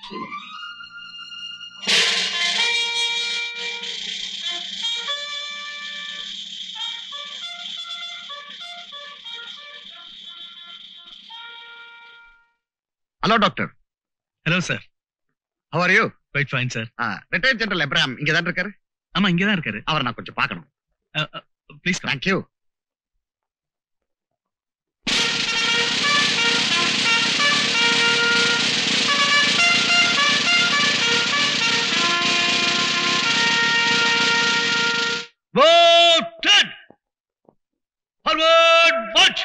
Hello, doctor. Hello, sir. How are you? Quite fine, sir. Retired General Abraham இங்க தான் இருக்காரு. ஆமா, இங்க தான் இருக்காரு. அவரை நான் கொஞ்சம் பார்க்கணும். Please come. Thank you. Voted! Forward, march!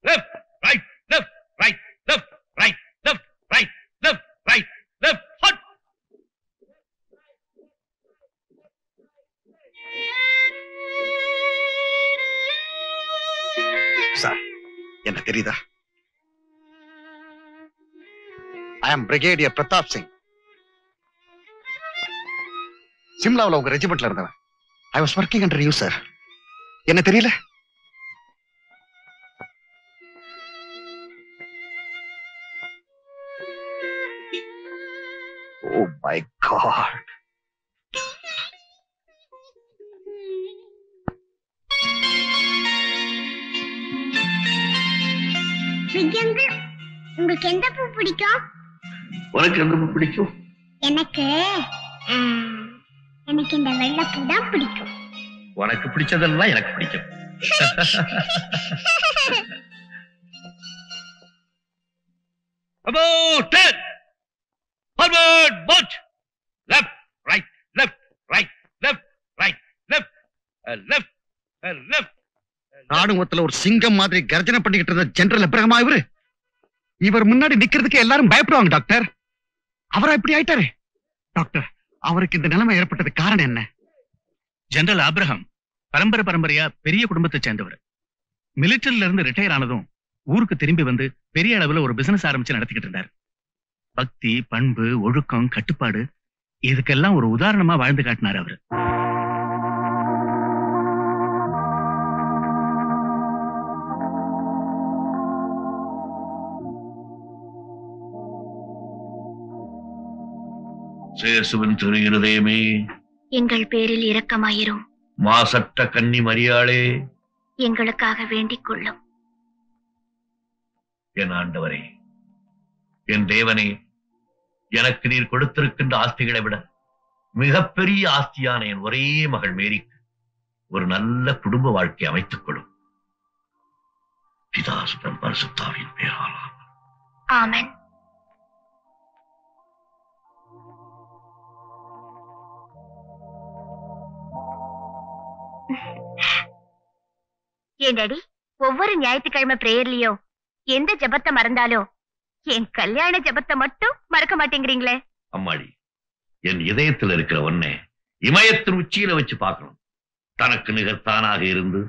Left, right, left, right, left, right, left, right, left, right, left, hot! Sir, என்ன தெரியுதா? I am Brigadier Pratap Singh. சிம்லாவில் உங்க ரெஜிமெண்ட்ல இருந்தவன். I was working under you, sir. என்ன தெரியல? Oh my God. உங்களுக்கு எந்த பூ பிடிக்கும்? உனக்கு எந்த பூ பிடிக்கும்? எனக்கு இந்த வெள்ளை பூ தான் பிடிக்கும். உனக்கு பிடிச்சதெல்லாம் எனக்கு பிடிக்கும். About 10! Forward, march! Left, right, left, right, left, right, left, left, left. ராணுவத்துல ஒரு சிங்கம் மாதிரி கர்ஜனை பண்ணிக்கிட்டு இருந்த ஜெனரல் எப்ரஹாமா இவர் முன்னாடி நிக்கிறதுக்கு எல்லாரும் பயப்படுவாங்க டாக்டர். அவரா இப்படி ஆயிட்டாரு டாக்டர். அவருக்கு இந்த நிலைமை ஏற்பட்டது காரணம் என்ன? ஜெனரல் ஆப்ரஹாம் பரம்பரையா பெரிய குடும்பத்தை சேர்ந்தவர். மிலிட்டரியில இருந்து ரிட்டையர் ஆனதும் ஊருக்கு திரும்பி வந்து பெரிய அளவுல ஒரு பிசினஸ் ஆரம்பிச்சு நடத்திக்கிட்டு இருந்தார். பக்தி, பண்பு, ஒழுக்கம், கட்டுப்பாடு இதுக்கெல்லாம் ஒரு உதாரணமா வாழ்ந்து காட்டினார் அவரு. சேசுவன் திரு இருதயமே, எங்கள் பேரில் இரக்கமாயிரும். மாசற்ற கன்னி மரியாளே, எங்களுக்காக வேண்டிக் கொள்ளும். என் ஆண்டவரே, என் தேவனே, எனக்கு நீர் கொடுத்திருக்கின்ற ஆஸ்திகளை விட மிகப்பெரிய ஆஸ்தியான என் ஒரே மகள் மேரிக்கு ஒரு நல்ல குடும்ப வாழ்க்கை அமைத்துக் கொள்ளும். பிதாசுதன் பரிசுத்தாவின் பேரால் ஆமென். ஏன் டாடி, ஒவ்வொரு ஞாயிற்றுக்கிழமை பிரேயர்லயோ எந்த ஜபத்தை மறந்தாலோ என் கல்யாண ஜபத்தை மட்டும் மறக்க மாட்டேங்கிறீங்களே. அம்மாடி, என் இதயத்தில் இருக்கிற ஒன்னே இமயத்தின் உச்சியில வச்சு பார்க்கணும். தனக்கு நிகர்த்தானாக இருந்து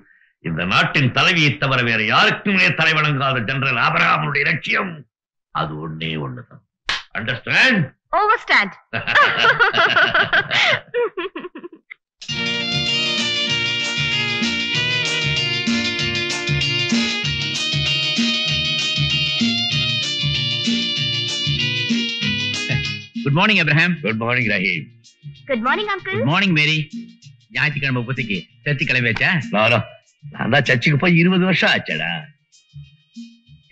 இந்த நாட்டின் தலைவியை தவிர வேற யாருக்குமே தலை வணங்காத ஜெனரல் ஆபிரகாமுடைய லட்சியம் அது ஒன்னே ஒண்ணுதான். Understand? Overstand. Good morning Abraham. Good morning Rahim. Good morning uncle. Good morning Mary. ஞாயிற்றுக்கிழமை புத்திக்கு சர்ச்சு கிளம்பியாச்சா? நான் தான் சர்ச்சுக்கு போய் 20 வருஷம் ஆச்சடா.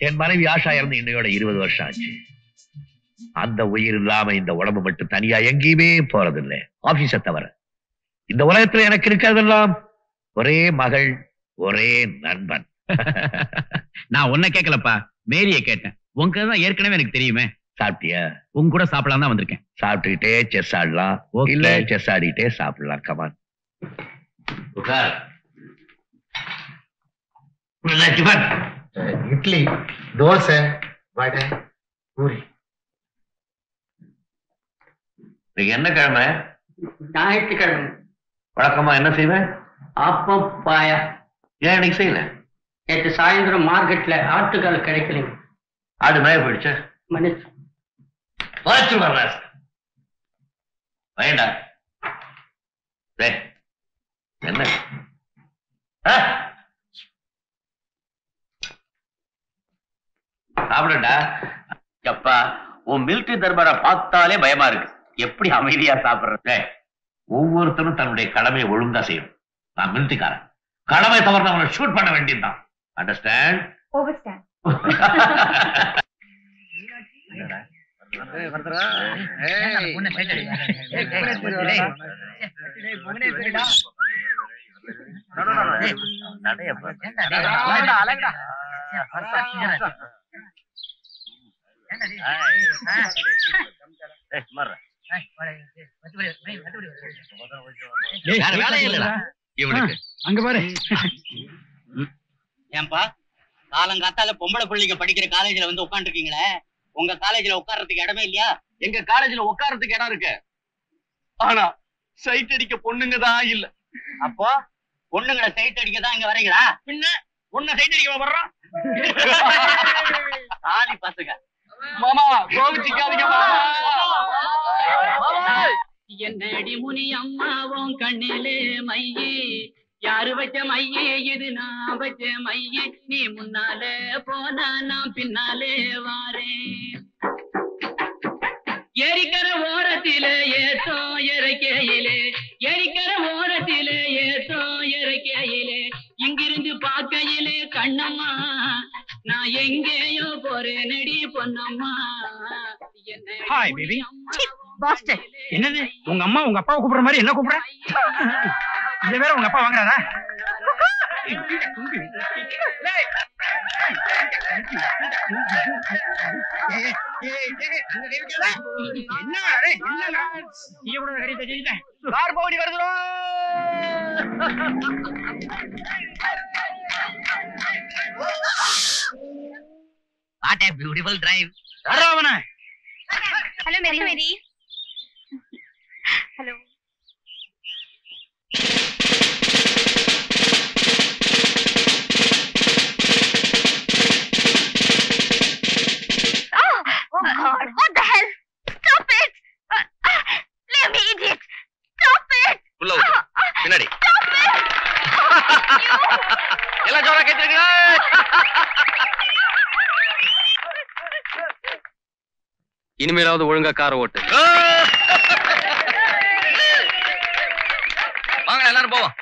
என் மனைவி ஆஷா இறந்து இன்னையோட 20 வருஷம் ஆச்சு. அந்த உயிர் இல்லாம இந்த உடம்பு மட்டும் தனியா எங்கேயுமே போறதில்லை, ஆபீஸை தவிர. இந்த உலகத்துல எனக்கு இருக்கிறதெல்லாம் ஒரே மகள், ஒரே நண்பன். நான் உன்னை கேட்கலப்பா, மேரிய கேட்டேன். உங்க தான் ஏற்கனவே எனக்கு தெரியுமே. சாப்பிட்டியா? உங்க கூட சாப்பிடலாம் தான் வந்திருக்கேன். சாப்பிட்டுக்கிட்டே செஸ் ஆடலாம், இல்ல செஸ் ஆடிட்டே சாப்பிடலாம். கமான் உட்கார். இட்லி, தோசை, வடை, பூரி. இன்னைக்கு என்ன கிழமை? ஞாயிற்றுக்கிழமை. வழக்கமா என்ன செய்வேன்? அப்பம், பாயா. ஏன் இன்னைக்கு செய்யல? நேற்று சாயந்தரம் மார்க்கெட்ல ஆட்டுக்கால் கிடைக்கலைங்க. ஆடு மேய போயிடுச்சா? மன்னிச்சு வேண்டா. என்ன சாப்பிடா? அப்பா, உன் மிலிட்டரி தர்பாரை பார்த்தாலே பயமா இருக்கு. எப்படி அமைதியா சாப்பிடுற? ஒவ்வொருத்தரும் தன்னுடைய கடமையை ஒழுங்கா செய்யணும். நான் மிலிட்டரிக்காரன், கடமை தவறுனவங்களை ஷூட் பண்ண வேண்டியதுதான். அண்டர்ஸ்டாண்ட்? ஓவர்ஸ்டாண்ட். அங்க பாரு. ஏன்பா காலங்காத்தால பொம்பளை பிள்ளைங்க படிக்கிற காலேஜ்ல வந்து உட்காந்துருக்கீங்களே, உங்க காலேஜ்ல உட்கார்றதுக்கு இடமே இல்லையா? எங்க காலேஜ்ல உட்கார்றதுக்கு இடம் இருக்கு, ஆனா சைட் அடிக்க பொண்ணுங்க தான் இல்ல. அப்போ பொண்ணுங்களை சைட் அடிக்க தான் இங்க வரீங்களா? பின்ன ஒன்ன சைட் அடிக்க வர்றோம். சாதி பசங்க. மாமா கோவிச்சுக்காதீங்க மாமா. என்னடி முனி அம்மாவும் கண்ணிலே மையே, யாரு வச்ச மையே இது நான் வச்ச மையே, நீ முன்னாலே போனா நான் பின்னாலே வாரேன். எரிக்கிற ஓரத்திலே ஏத்தோ இறக்கையிலே, எரிக்கிற ஓரத்திலே ஏத்தோ இறக்கையிலே, இங்கிருந்து பார்க்கையிலே கண்ணம்மா நான் எங்கேயோ போறேன் நடி பொன்னம்மா. Hi baby. பாஸ்டர். என்னது உங்க அம்மா உங்க அப்பாவை கூப்பிடுற மாதிரி என்ன கூப்பிடுற? இத வேற உங்க அப்பா வாங்குறாரா? What a beautiful drive. Hello Mary. Hello. Oh God! What the hell? Stop it! Leave me, idiot! Stop it! உள்ள பின்னாடி Stop it! எல்லாம் ஜோரா கேட்டுருக்கீங்களா? இனிமேலாவது ஒழுங்கா காரை ஓட்டு. வாங்க எல்லாரும் போவோம்.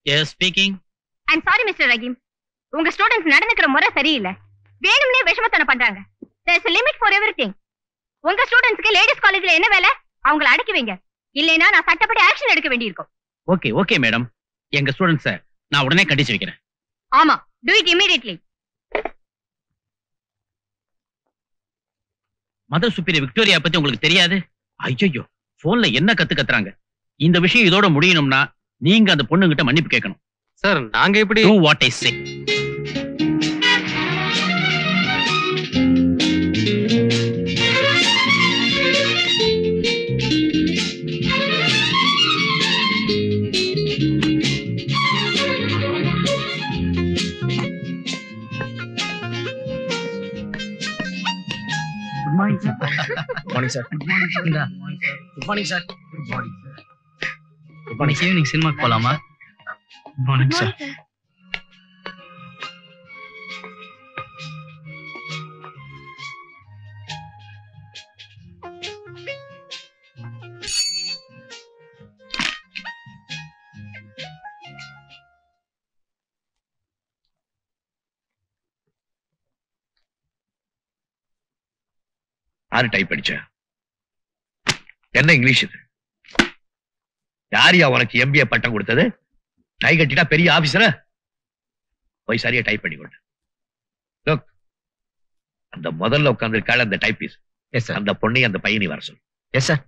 Yes, speaking. I'm sorry, Mr. Rahim. உங்க ஸ்டூடண்ட்ஸ் நடந்துக்கிற முறை சரியில்லை. வேணும்னே விஷமத்தனை பண்றாங்க. There's a limit for everything. உங்க ஸ்டூடண்ட்ஸ்க்கு லேடிஸ் காலேஜ்ல என்ன வேலை? அவங்கள அடக்கி வைங்க. இல்லைனா நான் சட்டப்படி ஆக்ஷன் எடுக்க வேண்டியிருக்கும். ஓகே ஓகே மேடம், எங்க ஸ்டூடண்ட்ஸ நான் உடனே கண்டிச்சு வைக்கிறேன். ஆமா, do it immediately. Mother superior Victoria பத்தி உங்களுக்கு தெரியாது? ஐயோ, போன்ல என்ன கத்துறாங்க. இந்த விஷயம் இதோட முடியணும்னா நீங்க அந்த பொண்ணுகிட்ட மன்னிப்பு கேட்கணும். சார் நாங்க எப்படி? Do what I say. Good morning, sir. Good morning, sir. Good morning, sir. Good morning, sir. Good morning, sir. Good morning. Evening cinema போலாமா? Good morning, sir. யாரு டைப் அடிச்ச? என்ன இங்கிலீஷ் இது? யாரியா உனக்கு எம்பிஏ பட்டம் கொடுத்தது? டை கட்டிட்டா பெரிய ஆபீசரா? போய் சரியா டைப் பண்ணி கொண்டு. Look, அந்த முதல்ல உட்கார்ந்திருக்காள் அந்த டைப்பீஸ். Yes, sir. அந்த பொண்ணை அந்த பையனை வர சொல்லு. Yes, sir.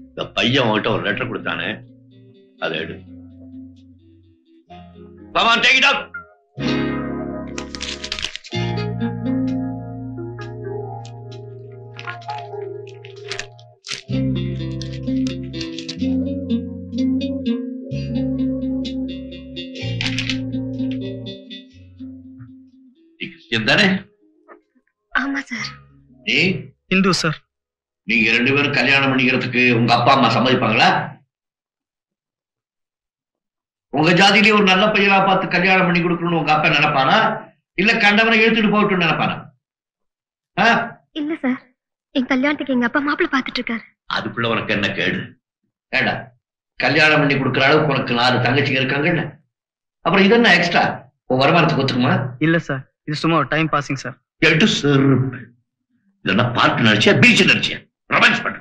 இந்த பையன் உன்கிட்ட ஒரு லெட்டர் கொடுத்தானே, அதை எடு. Come on, take it up. நீ கிறிஸ்டியன் தானே? ஆமா சார். நீ இந்து சார். நீங்க 2 பேரும் கல்யாணம் பண்ணிக்கிறதுக்கு உங்க அப்பா அம்மா சம்மதிப்பாங்களா? உங்க ஜாதியிலே ஒரு நல்ல பையனா பார்த்து கல்யாணம் பண்ணி கொடுக்கணும்னு உங்க அப்பா நினைப்பானா, இல்ல கண்டவனை இழுத்துட்டு போகட்டும் நினைப்பானா? இல்ல சார், என் கல்யாணத்துக்கு எங்க அப்பா மாப்பிள்ளை பாத்துட்டு இருக்காரு. அதுக்குள்ள உனக்கு என்ன கேடு? ஏடா, கல்யாணம் பண்ணி கொடுக்குற அளவுக்கு உனக்கு 4 தங்கச்சிங்க இருக்காங்கல்ல, அப்புறம் இது என்ன எக்ஸ்ட்ரா உன் வருமானத்துக்கு ஒத்துக்குமா? இல்ல சார், இது சும்மா ஒரு டைம் பாசிங் சார். எட்டு செருப்பு. இதெல்லாம் பார்த்து நினைச்சியா, பீச் நினைச்சியா, ரொமான்ஸ் பண்ண?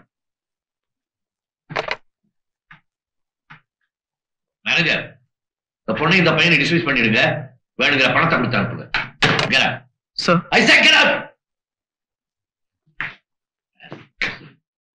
மேனேஜர், இந்த பொண்ணை இந்த பையனை டிஸ்மிஸ் பண்ணிடுங்க, வேணுங்கிற பணத்தை கொடுத்து அனுப்புங்க. Sir, I say get out!